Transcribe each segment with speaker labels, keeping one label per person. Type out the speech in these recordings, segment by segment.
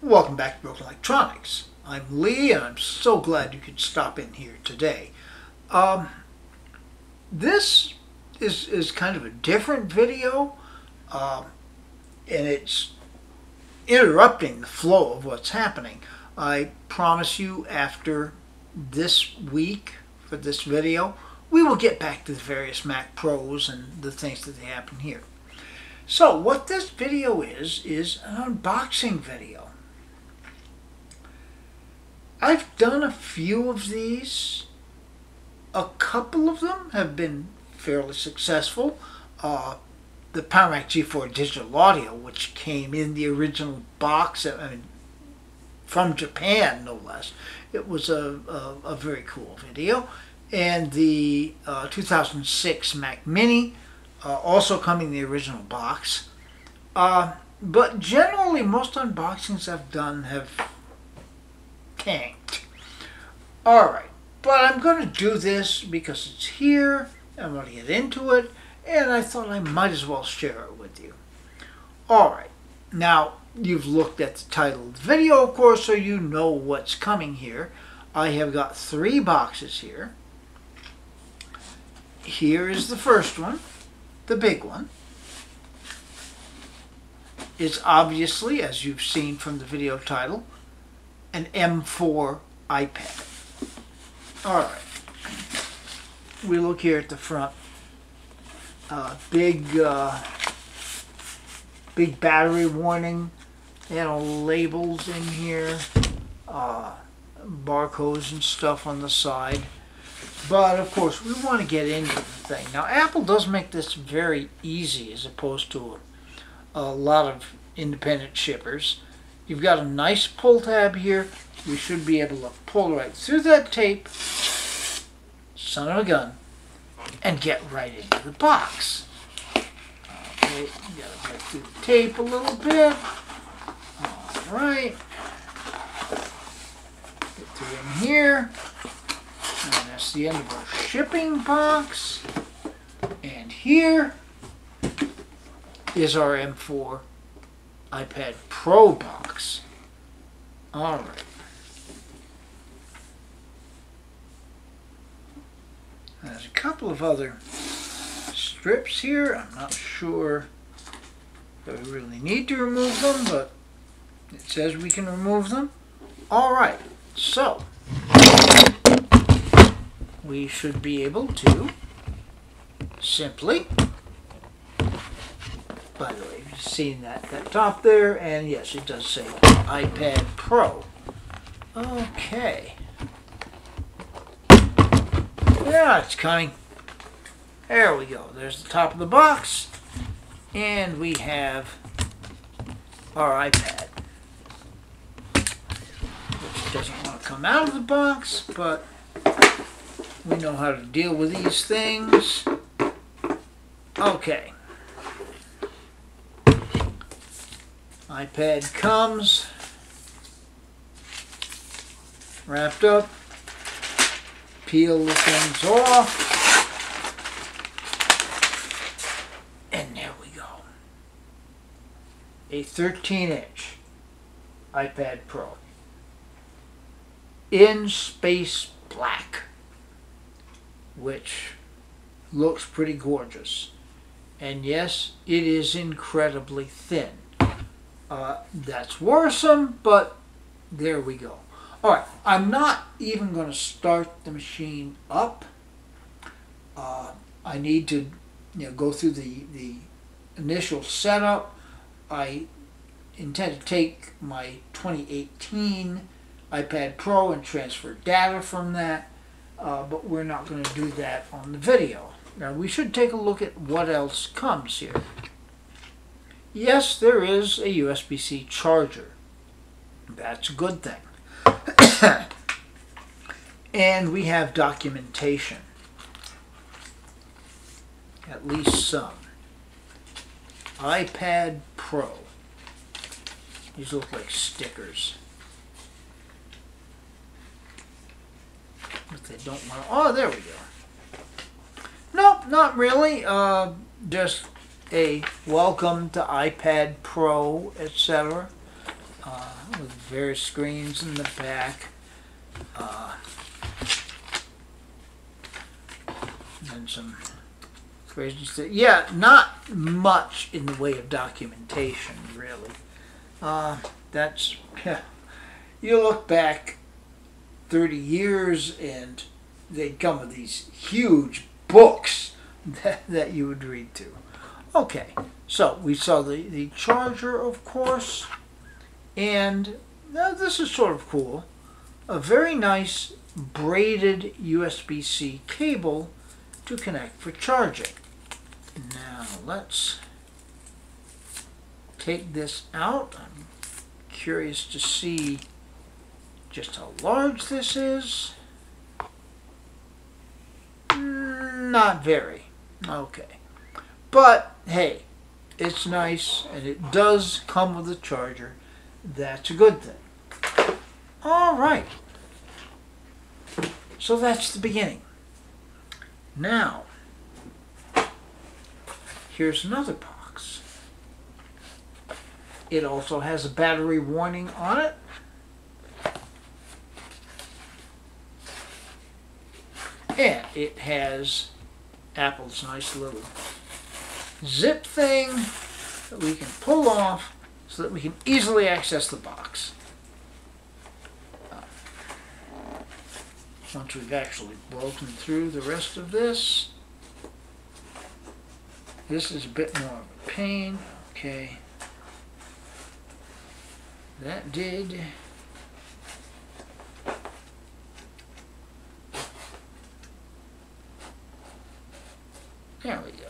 Speaker 1: Welcome back to Broken Electronics. I'm Lee, and I'm so glad you could stop in here today. This is kind of a different video, and it's interrupting the flow of what's happening. I promise you, after this week for this video, we will get back to the various Mac Pros and the things that happen here. So what this video is an unboxing video. I've done a few of these. A couple of them have been fairly successful. The Power Mac G4 Digital Audio, which came in the original box, from Japan no less. It was a very cool video. And the 2006 Mac Mini, also coming in the original box. But generally, most unboxings I've done have tanked. Alright, but I'm going to do this because it's here, I'm going to get into it, and I thought I might as well share it with you. Alright, now you've looked at the title of the video, of course, so you know what's coming here. I have got 3 boxes here. Here is the first one, the big one. It's obviously, as you've seen from the video title, an M4 iPad. Alright, we look here at the front. Big battery warning, labels in here, barcodes and stuff on the side. But of course, we want to get into the thing. Now, Apple does make this very easy as opposed to a lot of independent shippers. You've got a nice pull tab here. We should be able to pull right through that tape, son of a gun, and get right into the box. Okay, you gotta break through the tape a little bit. Alright. Get through in here. And that's the end of our shipping box. And here is our M4 iPad Pro box. Alright. There's a couple of other strips here. I'm not sure that we really need to remove them, but it says we can remove them. Alright, so we should be able to simply, by the way, you've seen that top there, and yes, it does say iPad Pro. Okay. Yeah, it's coming. There we go. There's the top of the box, and we have our iPad, which doesn't want to come out of the box, but we know how to deal with these things. Okay. iPad comes wrapped up. Peel the things off. And there we go. A 13-inch iPad Pro. In space black. Which looks pretty gorgeous. And yes, it is incredibly thin. That's worrisome, but there we go. Alright, I'm not even going to start the machine up. I need to go through the initial setup. I intend to take my 2018 iPad Pro and transfer data from that, but we're not going to do that on the video. Now, we should take a look at what else comes here. Yes, there is a USB-C charger. That's a good thing. And we have documentation. At least some. iPad Pro. These look like stickers. But they don't want to... Oh, there we go. Nope, not really. Just a welcome to iPad Pro, etc. with various screens in the back. And some crazy stuff. Yeah, not much in the way of documentation, really. That's, yeah. You look back 30 years and they'd come with these huge books that you would read to. Okay, so we saw the charger, of course, and now this is sort of cool. A very nice braided USB-C cable to connect for charging. Now let's take this out. I'm curious to see just how large this is. Not very. Okay. But hey, it's nice and it does come with a charger. That's a good thing. All right. So that's the beginning. Now, here's another box. It also has a battery warning on it. And it has Apple's nice little zip thing that we can pull off so that we can easily access the box. Once we've actually broken through the rest of this, this is a bit more of a pain. Okay. That did. There we go.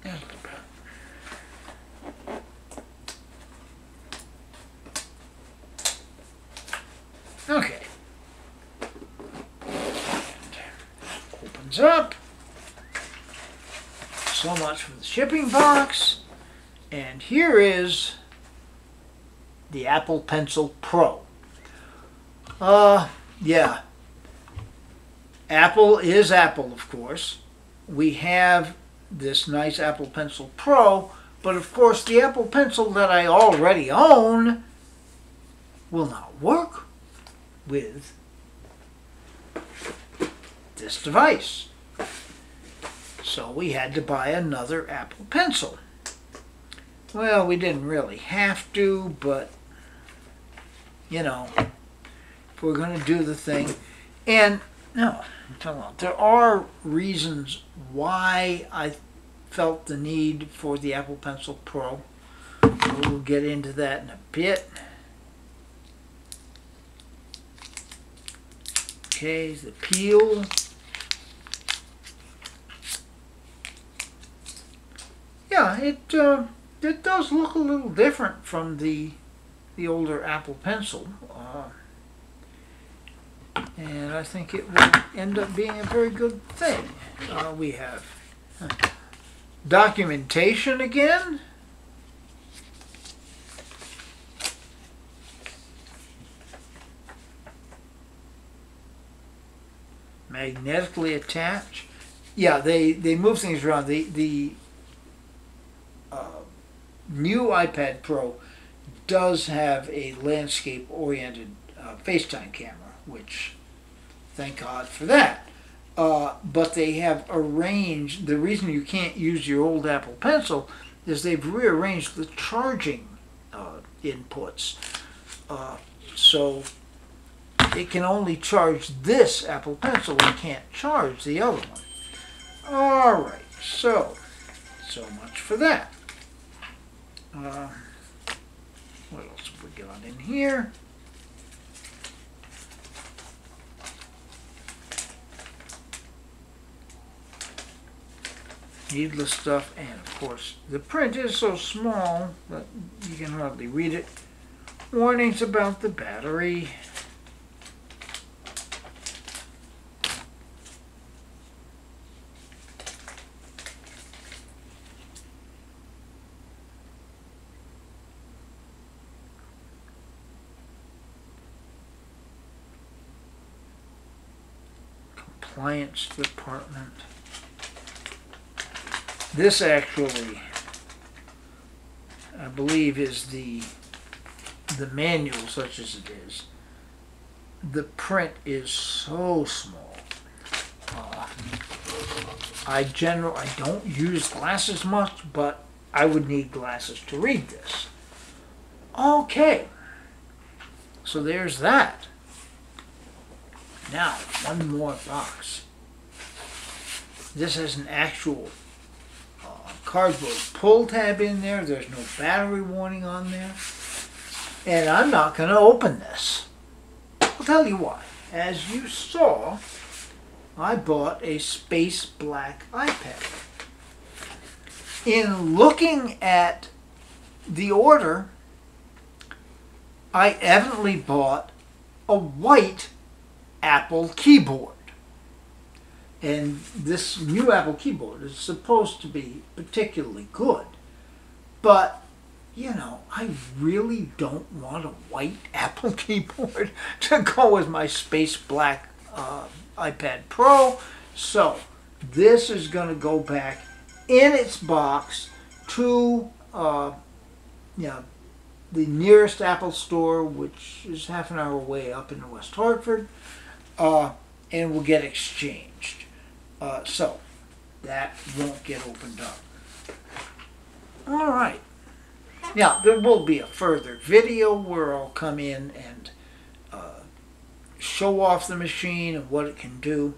Speaker 1: There's the back. Okay. And opens up. So much for the shipping box. And here is the Apple Pencil Pro. Yeah. Apple is Apple, of course. We have this nice Apple Pencil Pro, but of course the Apple Pencil that I already own will not work with this device. So we had to buy another Apple Pencil. Well, we didn't really have to, but you know, if we're going to do the thing. And no, there are reasons why I felt the need for the Apple Pencil Pro. We'll get into that in a bit. Okay, the peel. Yeah, it does look a little different from the older Apple Pencil. And I think it will end up being a very good thing. We have documentation again. Magnetically attached. Yeah, they move things around. The new iPad Pro does have a landscape-oriented FaceTime camera, which, thank God for that. But they have arranged, the reason you can't use your old Apple Pencil is they've rearranged the charging inputs. So it can only charge this Apple Pencil and can't charge the other one. Alright, so much for that. What else have we got in here? Needless stuff, and of course the print is so small that you can hardly read it. Warnings about the battery. Compliance department. This actually, I believe, is the manual, such as it is. The print is so small. I don't use glasses much, but I would need glasses to read this. Okay, so there's that. Now, one more box. This has an actual cardboard pull tab in there. There's no battery warning on there. And I'm not going to open this. I'll tell you why. As you saw, I bought a space black iPad. In looking at the order, I evidently bought a white Apple keyboard. And this new Apple keyboard is supposed to be particularly good. But, you know, I really don't want a white Apple keyboard to go with my space black iPad Pro. So, this is going to go back in its box to the nearest Apple store, which is half an hour away up in West Hartford, and will get exchanged. So, that won't get opened up. All right. Now, there will be a further video where I'll come in and show off the machine and what it can do.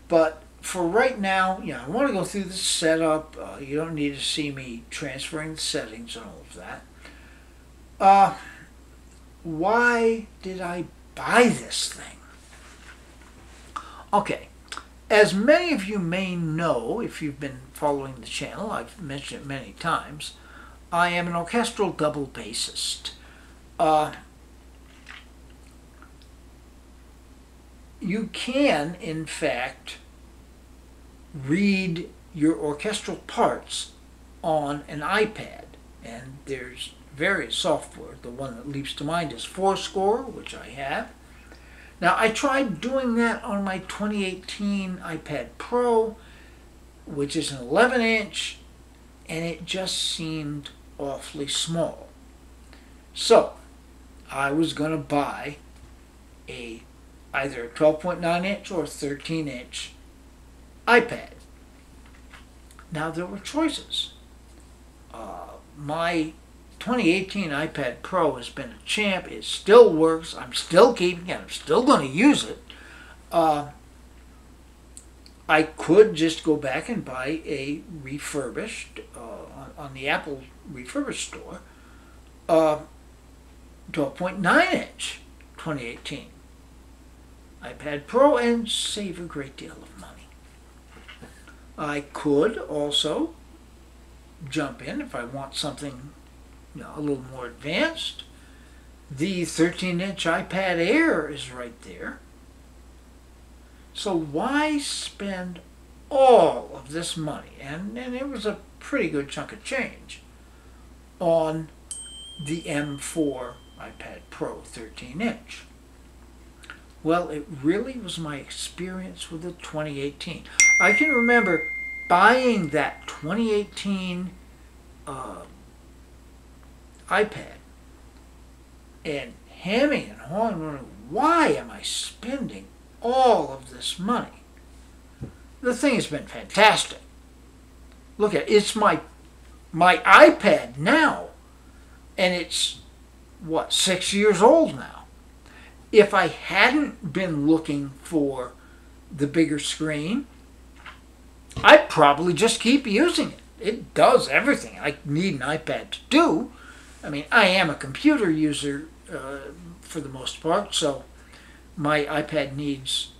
Speaker 1: But for right now, I want to go through the setup. You don't need to see me transferring the settings and all of that. Why did I buy this thing? Okay. As many of you may know, if you've been following the channel, I've mentioned it many times, I am an orchestral double bassist. You can, in fact, read your orchestral parts on an iPad, and there's various software. The one that leaps to mind is Fourscore, which I have. Now, I tried doing that on my 2018 iPad Pro, which is an 11-inch, and it just seemed awfully small. So, I was going to buy either a 12.9-inch or 13-inch iPad. Now, there were choices. My 2018 iPad Pro has been a champ. It still works. I'm still keeping it. I'm still going to use it. I could just go back and buy a refurbished, on the Apple refurbished store, 12.9-inch 2018 iPad Pro and save a great deal of money. I could also jump in if I want something a little more advanced. The 13-inch iPad Air is right there. So why spend all of this money, and it was a pretty good chunk of change, on the M4 iPad Pro 13-inch? Well, it really was my experience with the 2018. I can remember buying that 2018 iPad and hemming and hawing, wondering, why am I spending all of this money? The thing has been fantastic. Look at it. It's my iPad now, and it's, 6 years old now. If I hadn't been looking for the bigger screen, I'd probably just keep using it. It does everything I need an iPad to do. I mean, I am a computer user for the most part, so my iPad needs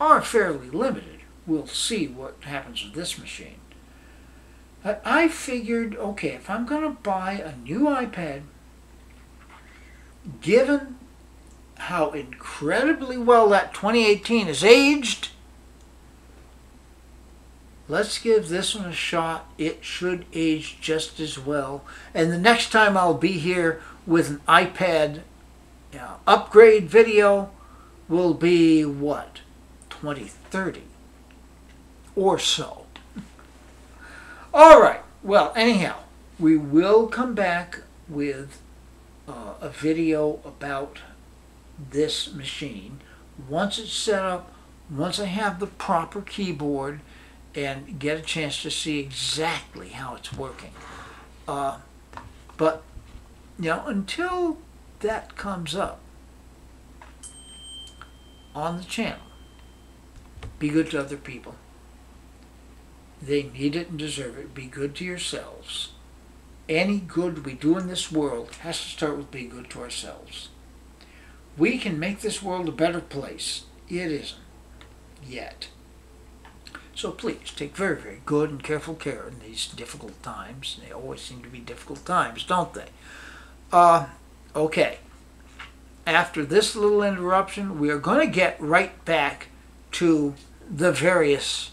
Speaker 1: are fairly limited. We'll see what happens with this machine. But I figured, okay, if I'm going to buy a new iPad, given how incredibly well that 2018 is aged, let's give this one a shot. It should age just as well. And the next time I'll be here with an iPad upgrade video will be, 2030 or so. All right. Well, anyhow, we will come back with a video about this machine once it's set up, once I have the proper keyboard and get a chance to see exactly how it's working. But, until that comes up on the channel, be good to other people. They need it and deserve it. Be good to yourselves. Any good we do in this world has to start with being good to ourselves. We can make this world a better place. It isn't yet. So please take very, very good and careful care in these difficult times. They always seem to be difficult times, don't they? Okay. After this little interruption, we are going to get right back to the various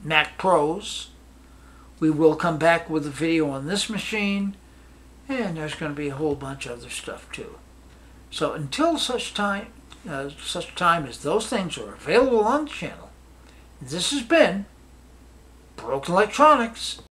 Speaker 1: Mac Pros. We will come back with a video on this machine, and there's going to be a whole bunch of other stuff too. So until such time as those things are available on the channel, this has been Broken Electronics.